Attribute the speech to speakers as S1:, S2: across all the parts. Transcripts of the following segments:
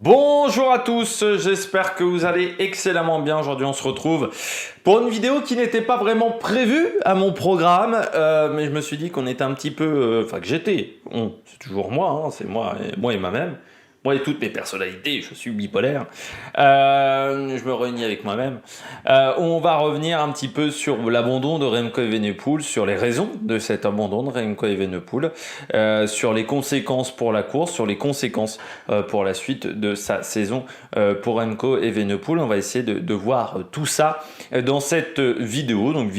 S1: Bonjour à tous, j'espère que vous allez excellemment bien. Aujourd'hui on se retrouve pour une vidéo qui n'était pas vraiment prévue à mon programme, mais je me suis dit qu'on était un petit peu, enfin que j'étais, c'est toujours moi, hein, c'est moi et moi-même, moi et toutes mes personnalités, je suis bipolaire, je me réunis avec moi-même. On va revenir un petit peu sur l'abandon de Remco Evenepoel, sur les raisons de cet abandon de Remco Evenepoel, sur les conséquences pour la course, sur les conséquences pour la suite de sa saison pour Remco Evenepoel. On va essayer de voir tout ça dans cette vidéo, donc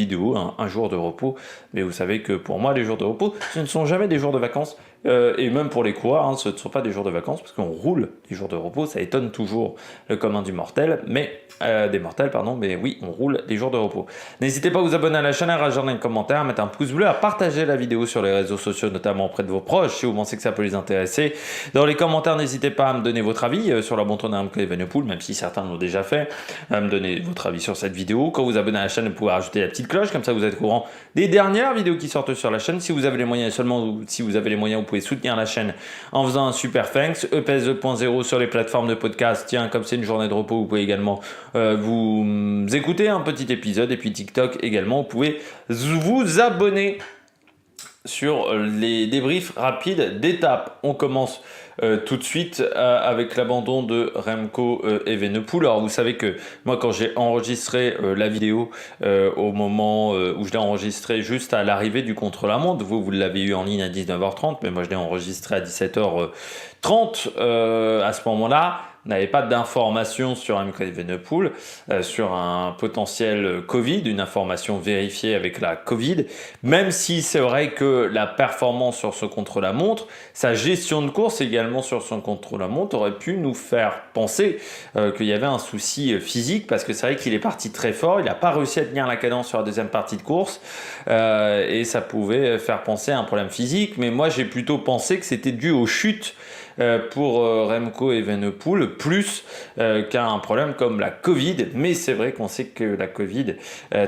S1: un jour de repos. Mais vous savez que pour moi, les jours de repos, ce ne sont jamais des jours de vacances. Et même pour les coureurs, hein, ce ne sont pas des jours de vacances parce qu'on roule les jours de repos. Ça étonne toujours le commun du mortel, des mortels, pardon. Mais oui, on roule les jours de repos. N'hésitez pas à vous abonner à la chaîne, à rajouter un commentaire, à mettre un pouce bleu, à partager la vidéo sur les réseaux sociaux, notamment auprès de vos proches, si vous pensez que ça peut les intéresser. Dans les commentaires, n'hésitez pas à me donner votre avis sur l'abandon de Remco Evenepoel, même si certains l'ont déjà fait, à me donner votre avis sur cette vidéo. Quand vous abonnez à la chaîne, vous pouvez rajouter la petite cloche, comme ça vous êtes au courant des dernières vidéos qui sortent sur la chaîne. Si vous avez les moyens, si vous avez les moyens, vous pouvez soutenir la chaîne en faisant un super thanks. EPS 2.0 sur les plateformes de podcast. Tiens, comme c'est une journée de repos, vous pouvez également vous écouter un petit épisode. Et puis TikTok également, vous pouvez vous abonner sur les débriefs rapides d'étapes. On commence tout de suite avec l'abandon de Remco Evenepoel. Alors vous savez que moi quand j'ai enregistré la vidéo au moment où je l'ai enregistré juste à l'arrivée du contre-la-montre, vous l'avez eu en ligne à 19h30, mais moi je l'ai enregistré à 17h30 à ce moment-là. N'avait pas d'informations sur Remco Evenepoel, sur un potentiel Covid, une information vérifiée avec la Covid, même si c'est vrai que la performance sur ce contre-la-montre, sa gestion de course également sur son contre-la-montre aurait pu nous faire penser qu'il y avait un souci physique, parce que c'est vrai qu'il est parti très fort, il n'a pas réussi à tenir la cadence sur la deuxième partie de course, et ça pouvait faire penser à un problème physique, mais moi j'ai plutôt pensé que c'était dû aux chutes pour Remco Evenepoel, plus qu'à un problème comme la Covid. Mais c'est vrai qu'on sait que la Covid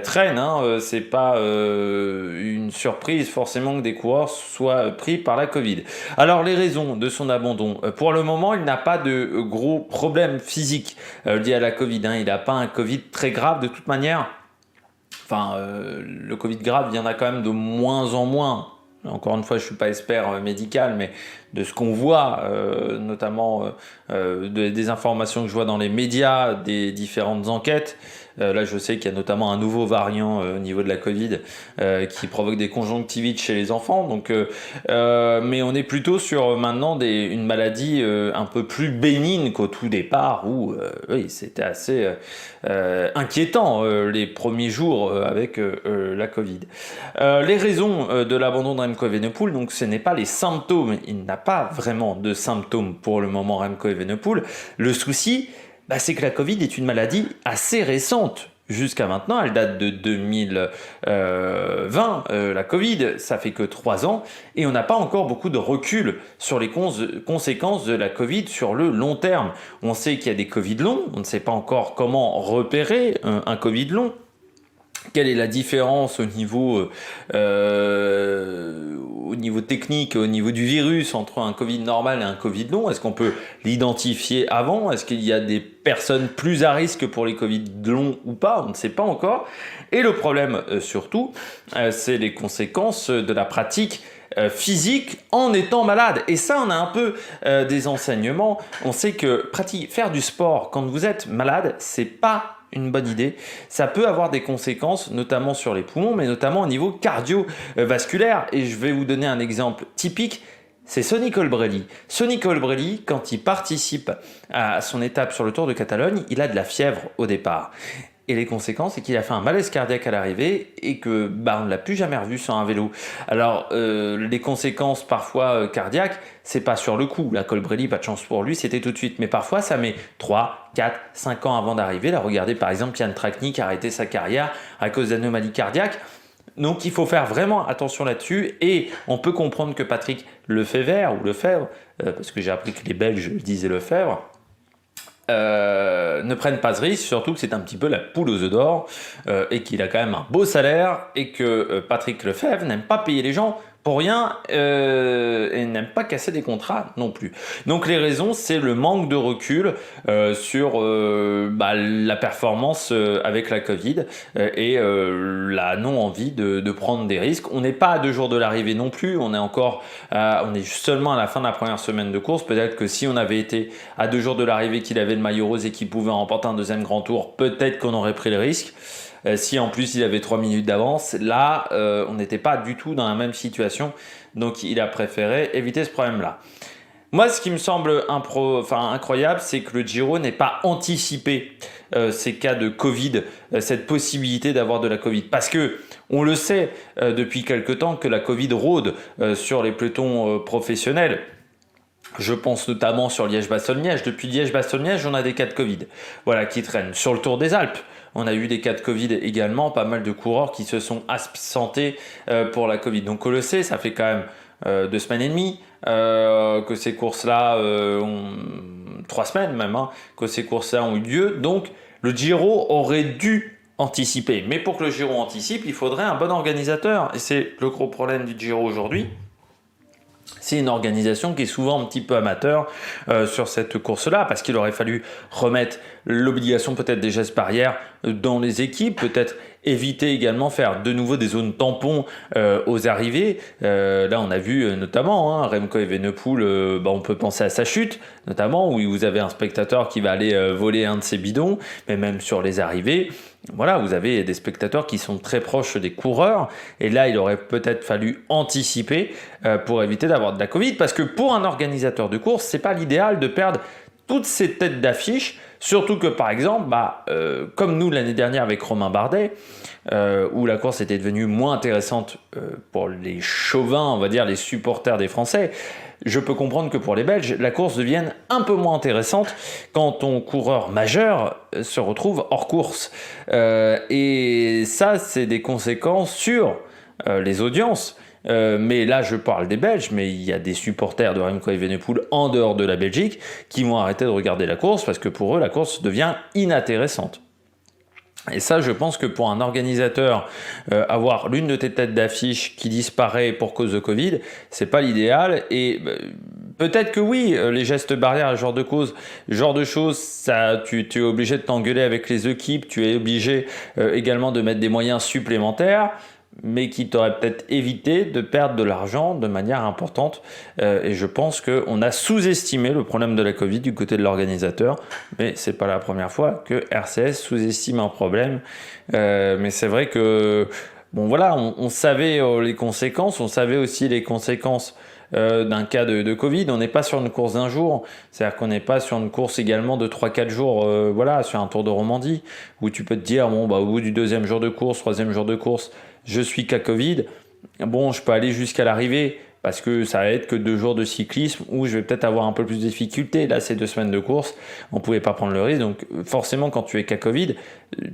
S1: traîne, hein, c'est pas une surprise forcément que des coureurs soient pris par la Covid. Alors les raisons de son abandon, pour le moment il n'a pas de gros problèmes physiques liés à la Covid, hein. Il n'a pas un Covid très grave de toute manière. Enfin, le Covid grave, il y en a quand même de moins en moins. Encore une fois, je ne suis pas expert médical, mais de ce qu'on voit, notamment des informations que je vois dans les médias, des différentes enquêtes. Là, je sais qu'il y a notamment un nouveau variant au niveau de la Covid qui provoque des conjonctivites chez les enfants. Donc, mais on est plutôt sur maintenant une maladie un peu plus bénigne qu'au tout départ, où oui, c'était assez inquiétant les premiers jours avec la Covid. Les raisons de l'abandon de Remco Evenepoel, donc ce n'est pas les symptômes. Il n'a pas vraiment de symptômes pour le moment, Remco Evenepoel. Le souci, c'est que la Covid est une maladie assez récente. Jusqu'à maintenant, elle date de 2020, la Covid, ça fait que 3 ans, et on n'a pas encore beaucoup de recul sur les conséquences de la Covid sur le long terme. On sait qu'il y a des Covid longs, on ne sait pas encore comment repérer un Covid long. Quelle est la différence au niveau technique, au niveau du virus entre un Covid normal et un Covid long? Est-ce qu'on peut l'identifier avant? Est-ce qu'il y a des personnes plus à risque pour les Covid longs ou pas? On ne sait pas encore. Et le problème surtout, c'est les conséquences de la pratique physique en étant malade. Et ça, on a un peu des enseignements. On sait que faire du sport quand vous êtes malade, c'est pas une bonne idée. Ça peut avoir des conséquences, notamment sur les poumons, mais notamment au niveau cardiovasculaire. Et je vais vous donner un exemple typique. C'est Sonny Colbrelli. Sonny Colbrelli, quand il participe à son étape sur le Tour de Catalogne, il a de la fièvre au départ. Et les conséquences, c'est qu'il a fait un malaise cardiaque à l'arrivée et que on ne l'a plus jamais revu sur un vélo. Alors, les conséquences parfois cardiaques, c'est pas sur le coup. La Colbrelli, pas de chance pour lui, c'était tout de suite. Mais parfois, ça met 3, 4, 5 ans avant d'arriver. Là, regardez par exemple Jan Tratnik qui a arrêté sa carrière à cause d'anomalies cardiaques. Donc, il faut faire vraiment attention là-dessus. Et on peut comprendre que Patrick Lefevere, parce que j'ai appris que les Belges disaient Lefebvre, ne prennent pas ce risque, surtout que c'est un petit peu la poule aux œufs d'or et qu'il a quand même un beau salaire et que Patrick Lefevere n'aime pas payer les gens pour rien et n'aime pas casser des contrats non plus. Donc les raisons, c'est le manque de recul sur la performance avec la Covid et la non-envie de prendre des risques. On n'est pas à 2 jours de l'arrivée non plus, on est seulement à la fin de la première semaine de course. Peut-être que si on avait été à 2 jours de l'arrivée, qu'il avait le maillot rose et qu'il pouvait remporter un deuxième grand tour, peut-être qu'on aurait pris le risque. Si en plus il avait 3 minutes d'avance, là on n'était pas du tout dans la même situation, donc il a préféré éviter ce problème-là. Moi, ce qui me semble incroyable, c'est que le Giro n'ait pas anticipé ces cas de Covid, cette possibilité d'avoir de la Covid. Parce que on le sait depuis quelque temps que la Covid rôde sur les pelotons professionnels. Je pense notamment sur Liège-Bastogne-Liège. Depuis Liège-Bastogne-Liège, on a des cas de Covid qui traînent. Sur le Tour des Alpes, on a eu des cas de Covid également, pas mal de coureurs qui se sont absentés pour la Covid. Donc on le sait, ça fait quand même 2 semaines et demie que ces courses-là 3 semaines même, que ces courses-là ont eu lieu. Donc le Giro aurait dû anticiper. Mais pour que le Giro anticipe, il faudrait un bon organisateur. Et c'est le gros problème du Giro aujourd'hui. C'est une organisation qui est souvent un petit peu amateur sur cette course-là, parce qu'il aurait fallu remettre l'obligation peut-être des gestes barrières dans les équipes, peut-être éviter également faire de nouveau des zones tampons aux arrivées. Là, on a vu notamment Remco Evenepoel, on peut penser à sa chute, notamment, où vous avez un spectateur qui va aller voler un de ses bidons, mais même sur les arrivées. Voilà, vous avez des spectateurs qui sont très proches des coureurs, et là il aurait peut-être fallu anticiper pour éviter d'avoir de la Covid, parce que pour un organisateur de course, c'est pas l'idéal de perdre toutes ces têtes d'affiche, surtout que par exemple, comme nous l'année dernière avec Romain Bardet, où la course était devenue moins intéressante pour les chauvins, on va dire les supporters des Français. Je peux comprendre que pour les Belges, la course devienne un peu moins intéressante quand ton coureur majeur se retrouve hors course. Et ça, c'est des conséquences sur les audiences. Mais là, je parle des Belges, mais il y a des supporters de Remco Evenepoel en dehors de la Belgique qui vont arrêter de regarder la course parce que pour eux, la course devient inintéressante. Et ça, je pense que pour un organisateur, avoir l'une de tes têtes d'affiche qui disparaît pour cause de Covid, c'est pas l'idéal. Et peut-être que oui, les gestes barrières, ce genre de choses, ça, tu es obligé de t'engueuler avec les équipes, tu es obligé également de mettre des moyens supplémentaires, mais qui t'aurait peut-être évité de perdre de l'argent de manière importante. Et je pense qu'on a sous-estimé le problème de la Covid du côté de l'organisateur, mais c'est pas la première fois que RCS sous-estime un problème. Mais c'est vrai que, on savait les conséquences, on savait aussi les conséquences d'un cas de Covid. On n'est pas sur une course d'un jour, c'est-à-dire qu'on n'est pas sur une course également de 3-4 jours, sur un Tour de Romandie, où tu peux te dire, au bout du 2e jour de course, 3e jour de course, je suis cas Covid, je peux aller jusqu'à l'arrivée, parce que ça va être que 2 jours de cyclisme où je vais peut-être avoir un peu plus de difficultés. Là, c'est 2 semaines de course, on ne pouvait pas prendre le risque, donc forcément, quand tu es cas Covid,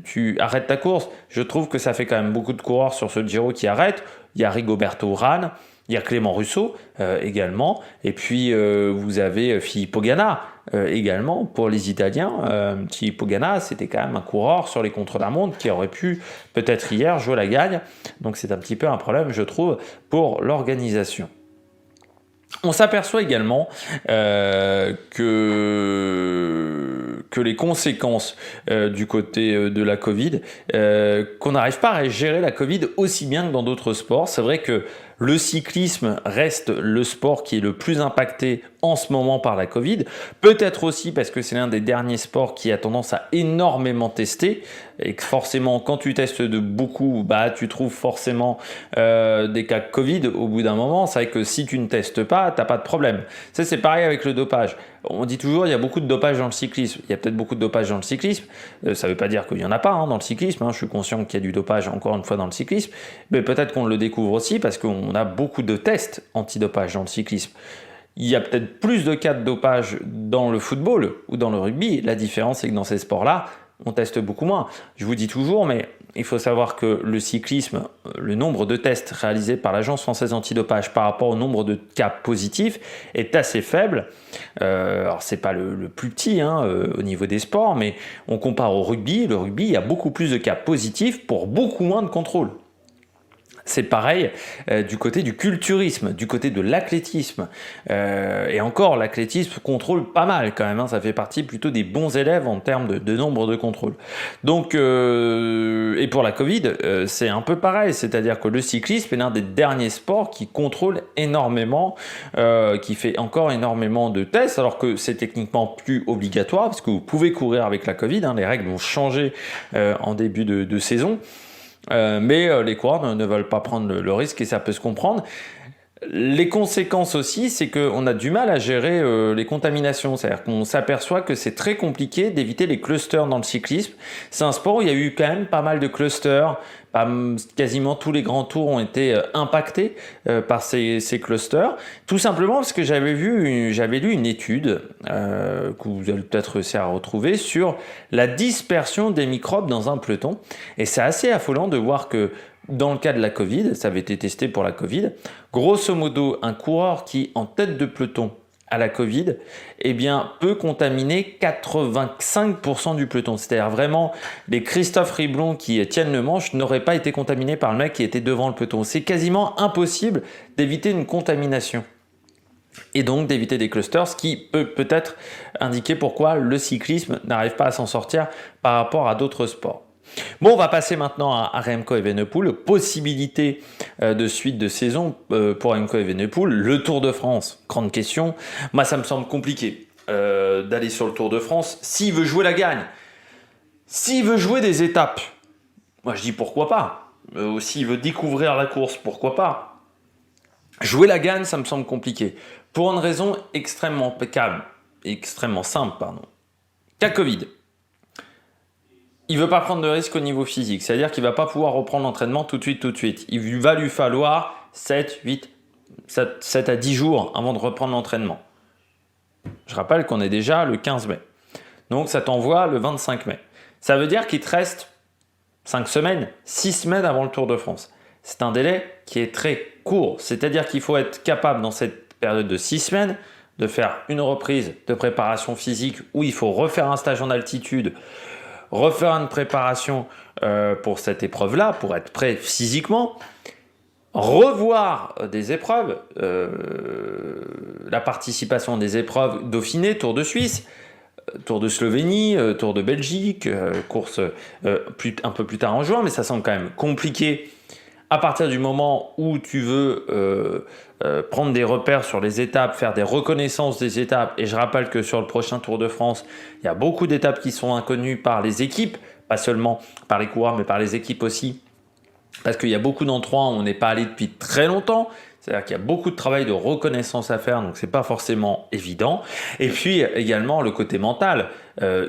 S1: tu arrêtes ta course. Je trouve que ça fait quand même beaucoup de coureurs sur ce Giro qui arrêtent. Il y a Rigoberto Urán, il y a Clément Russo également, et puis vous avez Filippo Ganna également pour les Italiens. Filippo Ganna, c'était quand même un coureur sur les contre-la-montre qui aurait pu peut-être hier jouer la gagne, donc c'est un petit peu un problème, je trouve, pour l'organisation. On s'aperçoit également que les conséquences du côté de la Covid, qu'on n'arrive pas à gérer la Covid aussi bien que dans d'autres sports. C'est vrai que le cyclisme reste le sport qui est le plus impacté en ce moment par la Covid. Peut-être aussi parce que c'est l'un des derniers sports qui a tendance à énormément tester. Et que forcément, quand tu testes de beaucoup, tu trouves forcément des cas de Covid au bout d'un moment. C'est vrai que si tu ne testes pas, tu n'as pas de problème. Ça, c'est pareil avec le dopage. On dit toujours il y a beaucoup de dopage dans le cyclisme. Il y a peut-être beaucoup de dopage dans le cyclisme. Ça ne veut pas dire qu'il n'y en a pas dans le cyclisme. Je suis conscient qu'il y a du dopage encore une fois dans le cyclisme. Mais peut-être qu'on le découvre aussi parce qu'on a beaucoup de tests antidopage dans le cyclisme. Il y a peut-être plus de cas de dopage dans le football ou dans le rugby. La différence, c'est que dans ces sports-là, on teste beaucoup moins. Je vous dis toujours, mais il faut savoir que le cyclisme, le nombre de tests réalisés par l'Agence française antidopage par rapport au nombre de cas positifs est assez faible. Alors, c'est pas le plus petit au niveau des sports, mais on compare au rugby. Le rugby, il y a beaucoup plus de cas positifs pour beaucoup moins de contrôles. C'est pareil du côté du culturisme, du côté de l'athlétisme. Et encore, l'athlétisme contrôle pas mal quand même. Ça fait partie plutôt des bons élèves en termes de nombre de contrôles. Donc, et pour la Covid, c'est un peu pareil. C'est-à-dire que le cyclisme est l'un des derniers sports qui contrôle énormément, qui fait encore énormément de tests, alors que c'est techniquement plus obligatoire, parce que vous pouvez courir avec la Covid. Les règles vont changer en début de saison. Mais les coureurs ne veulent pas prendre le risque et ça peut se comprendre. Les conséquences aussi, c'est qu'on a du mal à gérer les contaminations. C'est-à-dire qu'on s'aperçoit que c'est très compliqué d'éviter les clusters dans le cyclisme. C'est un sport où il y a eu quand même pas mal de clusters. Quasiment tous les grands tours ont été impactés par ces clusters. Tout simplement parce que j'avais lu une étude que vous allez peut-être réussir à retrouver sur la dispersion des microbes dans un peloton. Et c'est assez affolant de voir que dans le cas de la Covid, ça avait été testé pour la Covid, grosso modo, un coureur qui, en tête de peloton, a la Covid, eh bien, peut contaminer 85% du peloton. C'est-à-dire vraiment, les Christophe Riblon qui tiennent le manche n'auraient pas été contaminés par le mec qui était devant le peloton. C'est quasiment impossible d'éviter une contamination. Et donc d'éviter des clusters, ce qui peut peut-être indiquer pourquoi le cyclisme n'arrive pas à s'en sortir par rapport à d'autres sports. Bon, on va passer maintenant à Remco Evenepoel. Possibilité de suite de saison pour Remco Evenepoel. Le Tour de France, grande question. Moi, ça me semble compliqué d'aller sur le Tour de France s'il veut jouer la gagne. S'il veut jouer des étapes, moi je dis pourquoi pas. S'il veut découvrir la course, pourquoi pas. Jouer la gagne, ça me semble compliqué. Pour une raison extrêmement simple. Cas Covid. Il ne veut pas prendre de risque au niveau physique, c'est-à-dire qu'il ne va pas pouvoir reprendre l'entraînement tout de suite. Il va lui falloir 7 à 10 jours avant de reprendre l'entraînement. Je rappelle qu'on est déjà le 15 mai. Donc ça t'envoie le 25 mai. Ça veut dire qu'il te reste 5 semaines, 6 semaines avant le Tour de France. C'est un délai qui est très court, c'est-à-dire qu'il faut être capable dans cette période de 6 semaines de faire une reprise de préparation physique où il faut refaire un stage en altitude, refaire une préparation pour cette épreuve-là, pour être prêt physiquement, revoir des épreuves, la participation des épreuves Dauphiné, Tour de Suisse, Tour de Slovénie, Tour de Belgique, course un peu plus tard en juin, mais ça semble quand même compliqué à partir du moment où tu veux prendre des repères sur les étapes, faire des reconnaissances des étapes. Et je rappelle que sur le prochain Tour de France, il y a beaucoup d'étapes qui sont inconnues par les équipes, pas seulement par les coureurs, mais par les équipes aussi. Parce qu'il y a beaucoup d'endroits où on n'est pas allé depuis très longtemps. C'est-à-dire qu'il y a beaucoup de travail de reconnaissance à faire, donc c'est pas forcément évident. Et puis également le côté mental.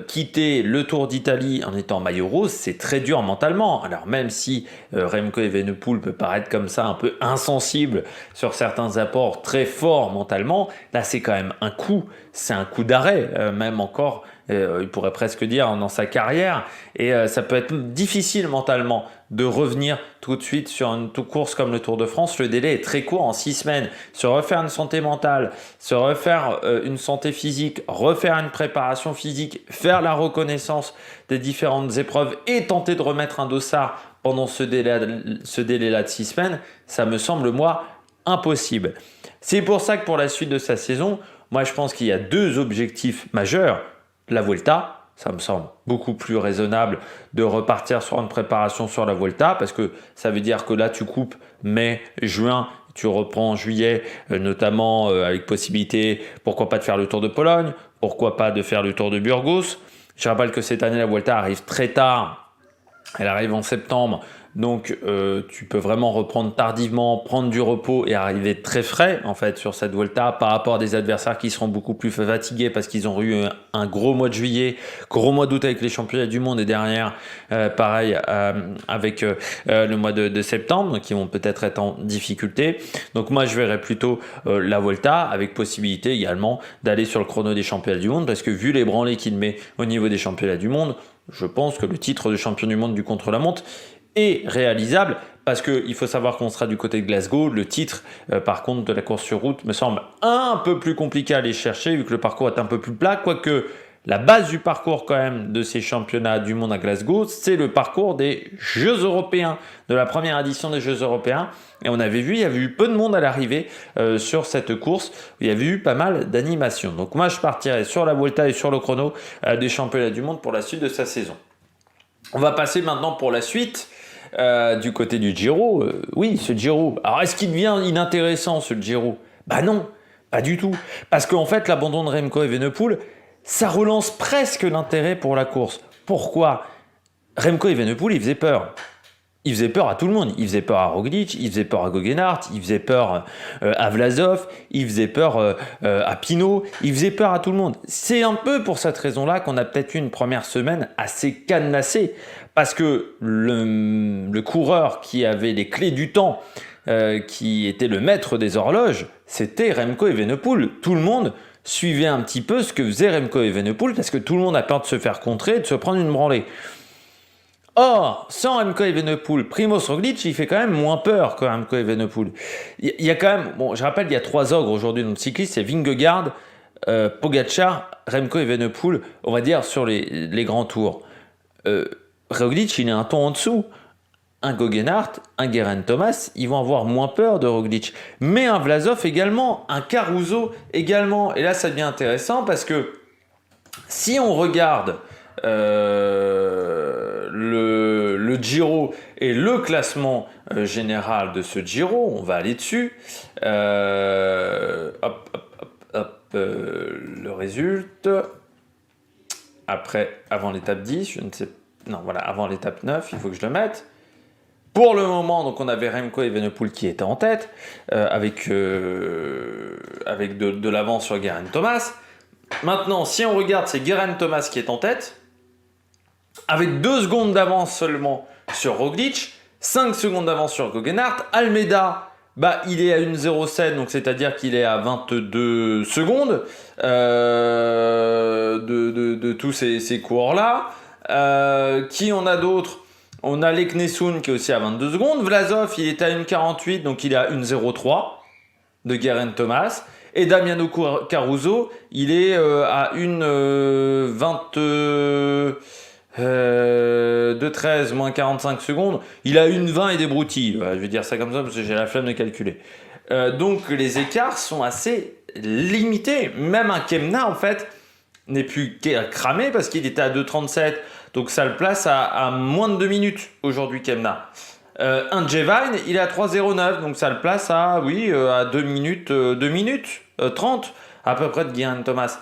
S1: Quitter le Tour d'Italie en étant maillot rose, c'est très dur mentalement. Alors même si Remco Evenepoel peut paraître comme ça un peu insensible sur certains apports très forts mentalement, là c'est quand même un coup, c'est un coup d'arrêt, même encore, il pourrait presque dire dans sa carrière. Et ça peut être difficile mentalement de revenir tout de suite sur une course comme le Tour de France. Le délai est très court, en 6 semaines. Se refaire une santé mentale, se refaire une santé physique, refaire une préparation physique, faire la reconnaissance des différentes épreuves et tenter de remettre un dossard pendant ce délai-là de 6 semaines, ça me semble, moi, impossible. C'est pour ça que pour la suite de sa saison, moi je pense qu'il y a 2 objectifs majeurs. La Vuelta, ça me semble beaucoup plus raisonnable de repartir sur une préparation sur la Vuelta parce que ça veut dire que là tu coupes mai, juin, tu reprends en juillet, notamment avec possibilité, pourquoi pas de faire le Tour de Pologne, pourquoi pas de faire le Tour de Burgos. Je rappelle que cette année la Vuelta arrive très tard, elle arrive en septembre. Donc tu peux vraiment reprendre tardivement, prendre du repos et arriver très frais en fait sur cette Vuelta par rapport à des adversaires qui seront beaucoup plus fatigués parce qu'ils ont eu un gros mois de juillet, gros mois d'août avec les championnats du monde et derrière pareil avec le mois de septembre, donc ils vont peut-être être en difficulté. Donc moi je verrais plutôt la Vuelta avec possibilité également d'aller sur le chrono des championnats du monde parce que vu les branlées qu'il met au niveau des championnats du monde, je pense que le titre de champion du monde du contre-la-montre est réalisable parce qu'il faut savoir qu'on sera du côté de Glasgow. Le titre, par contre, de la course sur route me semble un peu plus compliqué à aller chercher vu que le parcours est un peu plus plat, quoique la base du parcours quand même de ces championnats du monde à Glasgow, c'est le parcours des Jeux européens, de la première édition des Jeux européens. Et on avait vu, il y avait eu peu de monde à l'arrivée sur cette course. Il y avait eu pas mal d'animations. Donc moi, je partirai sur la Vuelta et sur le chrono des championnats du monde pour la suite de sa saison. On va passer maintenant pour la suite. Du côté du Giro, oui, ce Giro. Alors, est-ce qu'il devient inintéressant, ce Giro? Bah non, pas du tout. Parce qu'en fait, l'abandon de Remco Evenepoel, ça relance presque l'intérêt pour la course. Pourquoi? Remco Evenepoel, il faisait peur. Il faisait peur à tout le monde. Il faisait peur à Roglic, il faisait peur à Goggenhardt, il faisait peur à Vlasov, il faisait peur à Pinot, il faisait peur à tout le monde. C'est un peu pour cette raison-là qu'on a peut-être eu une première semaine assez cadenassée. Parce que le coureur qui avait les clés du temps, qui était le maître des horloges, c'était Remco Evenepoel. Tout le monde suivait un petit peu ce que faisait Remco Evenepoel parce que tout le monde a peur de se faire contrer et de se prendre une branlée. Or, sans Remco Evenepoel, Primož Roglic, il fait quand même moins peur que Remco Evenepoel. Il y a quand même, bon, je rappelle, il y a 3 ogres aujourd'hui dans le cyclisme, c'est Vingegaard, Pogačar, Remco Evenepoel, on va dire sur les grands tours. Roglic, il est un ton en dessous. Un Goggenhardt, un Geraint Thomas, ils vont avoir moins peur de Roglic. Mais un Vlasov également, un Caruso également. Et là, ça devient intéressant parce que si on regarde le Giro et le classement général de ce Giro, on va aller dessus. Le résultat. Après, avant l'étape 10, je ne sais pas. Non, voilà, avant l'étape 9, il faut que je le mette. Pour le moment, donc on avait Remco Evenepoel qui était en tête, avec de l'avance sur Geraint Thomas. Maintenant, si on regarde, c'est Geraint Thomas qui est en tête, avec 2 secondes d'avance seulement sur Roglic, 5 secondes d'avance sur Goggenhardt. Almeida, bah, il est à 1,07, donc c'est-à-dire qu'il est à 22 secondes de tous ces coureurs-là. Qui on a d'autres? On a Leknesund qui est aussi à 22 secondes. Vlasov, il est à 1,48, donc il est à 1,03 de Geraint Thomas. Et Damiano Caruso, il est à 1,13 moins 45 secondes. Il a 1,20 et des broutilles. Je vais dire ça comme ça parce que j'ai la flemme de calculer. Donc les écarts sont assez limités. Même un Kemna, en fait, n'est plus cramé parce qu'il était à 2,37. Donc ça le place à moins de 2 minutes aujourd'hui, Kemna. Un Jevine, il est à 3,09. Donc ça le place à 2 minutes 30 à peu près de Geraint Thomas.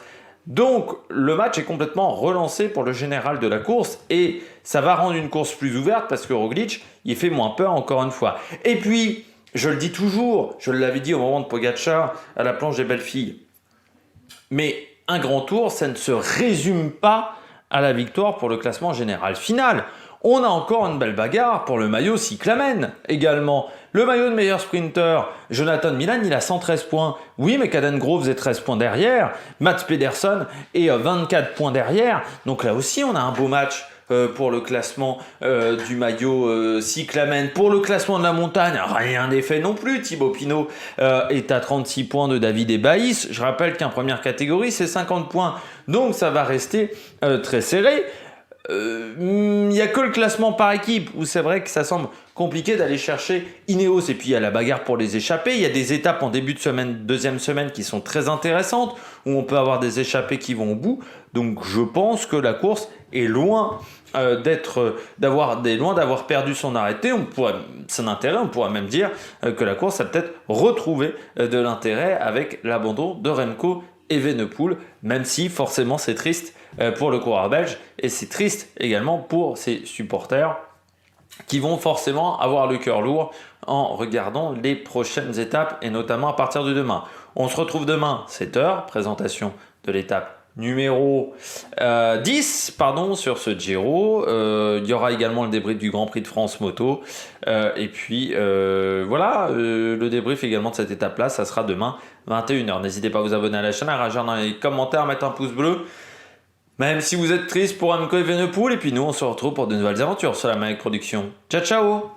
S1: Donc le match est complètement relancé pour le général de la course et ça va rendre une course plus ouverte parce que Roglic, il fait moins peur encore une fois. Et puis, je le dis toujours, je l'avais dit au moment de Pogačar à la planche des belles filles, mais un grand tour, ça ne se résume pas à la victoire pour le classement général final. On a encore une belle bagarre pour le maillot cyclamen également. Le maillot de meilleur sprinter, Jonathan Milan, il a 113 points. Oui, mais Caden Groves est 13 points derrière. Mats Pedersen est 24 points derrière. Donc là aussi, on a un beau match pour le classement du maillot cyclamen. Pour le classement de la montagne, rien n'est fait non plus. Thibaut Pinot est à 36 points de David Ebaïs. Je rappelle qu'en première catégorie, c'est 50 points. Donc ça va rester très serré. Il n'y a que le classement par équipe où c'est vrai que ça semble compliqué d'aller chercher Ineos. Et puis il y a la bagarre pour les échappées. Il y a des étapes en début de semaine, deuxième semaine qui sont très intéressantes où on peut avoir des échappées qui vont au bout. Donc je pense que la course est loin d'avoir perdu son intérêt. On pourrait même dire que la course a peut-être retrouvé de l'intérêt avec l'abandon de Remco Evenepoel, même si forcément c'est triste pour le coureur belge et c'est triste également pour ses supporters qui vont forcément avoir le cœur lourd en regardant les prochaines étapes et notamment à partir de demain. On se retrouve demain 7h, présentation de l'étape numéro 10 sur ce Giro. Il y aura également le débrief du Grand Prix de France moto et puis le débrief également de cette étape là, ça sera demain 21h. N'hésitez pas à vous abonner à la chaîne, à réagir dans les commentaires, à mettre un pouce bleu même si vous êtes triste pour Remco Evenepoel. Et puis nous on se retrouve pour de nouvelles aventures sur la Mavic Production. Ciao ciao.